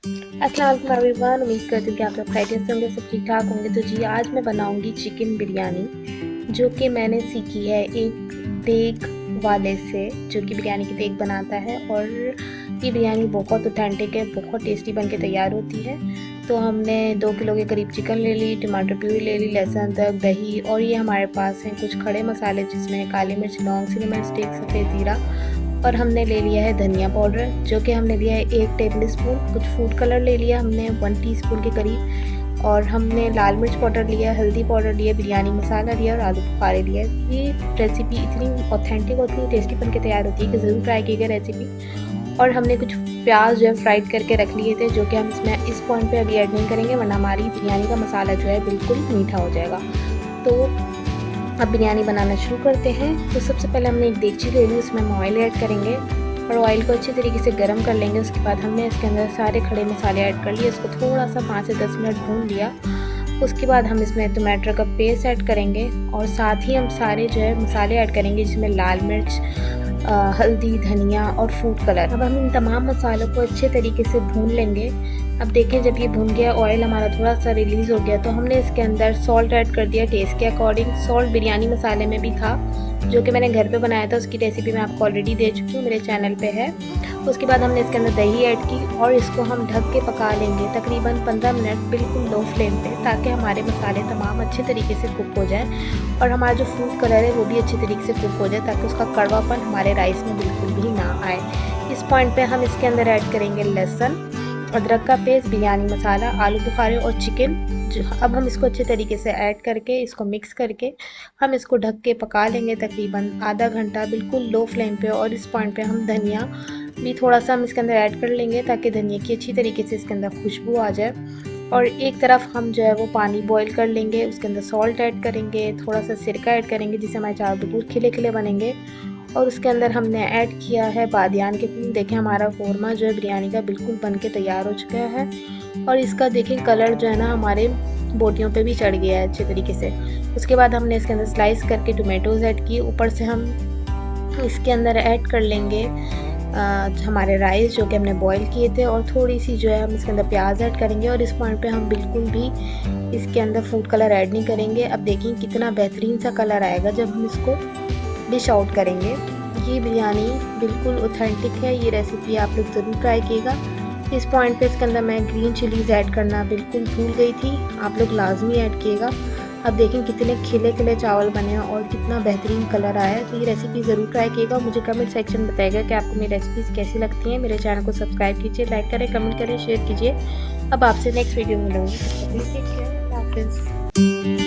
अस्सलाम वालेकुम एवरीवन। उम्मीद करती हूँ कि आप सब खैरियत से होंगे, सब ठीक ठाक होंगे। तो जी आज मैं बनाऊंगी चिकन बिरयानी, जो कि मैंने सीखी है एक देग वाले से, जो कि बिरयानी की देग बनाता है। और ये बिरयानी बहुत ऑथेंटिक है, बहुत टेस्टी बन के तैयार होती है। तो हमने 2 किलो के करीब चिकन ले ली, टमाटर प्यूरी ले ली, लहसुन, अदरक, दही, और ये हमारे पास हैं कुछ खड़े मसाले, जिसमें काली मिर्च, लौंग, सिनेमन स्टिक, सफ़ेद ज़ीरा, और हमने ले लिया है धनिया पाउडर, जो कि हमने लिया है 1 टेबल स्पून। कुछ फूड कलर ले लिया हमने 1 टीस्पून के करीब, और हमने लाल मिर्च पाउडर लिया, हल्दी पाउडर लिया, बिरयानी मसाला लिया और आलू बुखारे लिया। ये रेसिपी इतनी ऑथेंटिक होती है, टेस्टी बन के तैयार होती है कि ज़रूर ट्राई कीजिएगा रेसिपी। और हमने कुछ प्याज जो है फ्राइड करके रख लिए थे, जो कि हम इसमें इस पॉइंट पे अभी ऐड नहीं करेंगे, वरना हमारी बिरयानी का मसाला जो है बिल्कुल मीठा हो जाएगा। तो अब बिरयानी बनाना शुरू करते हैं। तो सबसे पहले हमने एक देगची ले ली, उसमें हम ऑयल ऐड करेंगे और ऑयल को अच्छे तरीके से गर्म कर लेंगे। उसके बाद हमने इसके अंदर सारे खड़े मसाले ऐड कर लिए, इसको थोड़ा सा 5 से 10 मिनट भून लिया। उसके बाद हम इसमें टमाटर का पेस्ट ऐड करेंगे और साथ ही हम सारे जो है मसाले ऐड करेंगे, जिसमें लाल मिर्च, हल्दी, धनिया और फूड कलर। अब हम इन तमाम मसालों को अच्छे तरीके से भून लेंगे। अब देखें, जब ये भून गया, ऑयल हमारा थोड़ा सा रिलीज़ हो गया, तो हमने इसके अंदर सॉल्ट ऐड कर दिया टेस्ट के अकॉर्डिंग। सॉल्ट बिरयानी मसाले में भी था, जो कि मैंने घर पे बनाया था, उसकी रेसिपी मैं आपको ऑलरेडी दे चुकी हूँ, मेरे चैनल पे है। उसके बाद हमने इसके अंदर दही ऐड की और इसको हम ढक के पका लेंगे तकरीबन 15 मिनट, बिल्कुल लो फ्लेम पे, ताकि हमारे मसाले तमाम अच्छे तरीके से कुक हो जाए और हमारा जो फूड कलर है वो भी अच्छे तरीके से कुक हो जाए, ताकि उसका कड़वापन हमारे राइस में बिल्कुल भी ना आए। इस पॉइंट पे हम इसके अंदर ऐड करेंगे लहसुन, अदरक का पेस्ट, बिरयानी मसाला, आलू बुखारे और चिकन। अब हम इसको अच्छे तरीके से ऐड करके, इसको मिक्स करके हम इसको ढक के पका लेंगे तकरीबन आधा घंटा, बिल्कुल लो फ्लेम पे। और इस पॉइंट पे हम धनिया भी थोड़ा सा हम इसके अंदर ऐड कर लेंगे, ताकि धनिया की अच्छी तरीके से इसके अंदर खुशबू आ जाए। और एक तरफ हम जो है वो पानी बॉईल कर लेंगे, उसके अंदर सॉल्ट ऐड करेंगे, थोड़ा सा सिरका ऐड करेंगे, जिससे हमारे चावल बिल्कुल खिले खिले बनेंगे। और उसके अंदर हमने ऐड किया है बादियान के फूल। देखें, हमारा कौरमा जो है बिरयानी का बिल्कुल बन के तैयार हो चुका है और इसका देखें कलर जो है ना हमारे बोटियों पे भी चढ़ गया है अच्छे तरीके से। उसके बाद हमने इसके अंदर स्लाइस करके टोमेटोज़ ऐड किए। ऊपर से हम इसके अंदर ऐड कर लेंगे हमारे राइस, जो कि हमने बॉईल किए थे, और थोड़ी सी जो है हम इसके अंदर प्याज ऐड करेंगे। और इस पॉइंट पे हम बिल्कुल भी इसके अंदर फूड कलर ऐड नहीं करेंगे। अब देखिए कितना बेहतरीन सा कलर आएगा जब हम इसको डिश आउट करेंगे। ये बिरयानी बिल्कुल ऑथेंटिक है, ये रेसिपी आप लोग ज़रूर ट्राई कीजिएगा। इस पॉइंट पे इसके अंदर मैं ग्रीन चिलीज़ ऐड करना बिल्कुल भूल गई थी, आप लोग लाजमी ऐड कीजिएगा। अब देखें कितने खिले खिले चावल बने हैं और कितना बेहतरीन कलर आया है। तो ये रेसिपी ज़रूर ट्राई कीजिएगा। मुझे कमेंट सेक्शन में बताइएगा कि आपको मेरी रेसिपीज़ कैसी लगती हैं। मेरे चैनल को सब्सक्राइब कीजिए, लाइक करें, कमेंट करें, शेयर कीजिए। अब आपसे नेक्स्ट वीडियो में मिलूँगी। हाफिज़।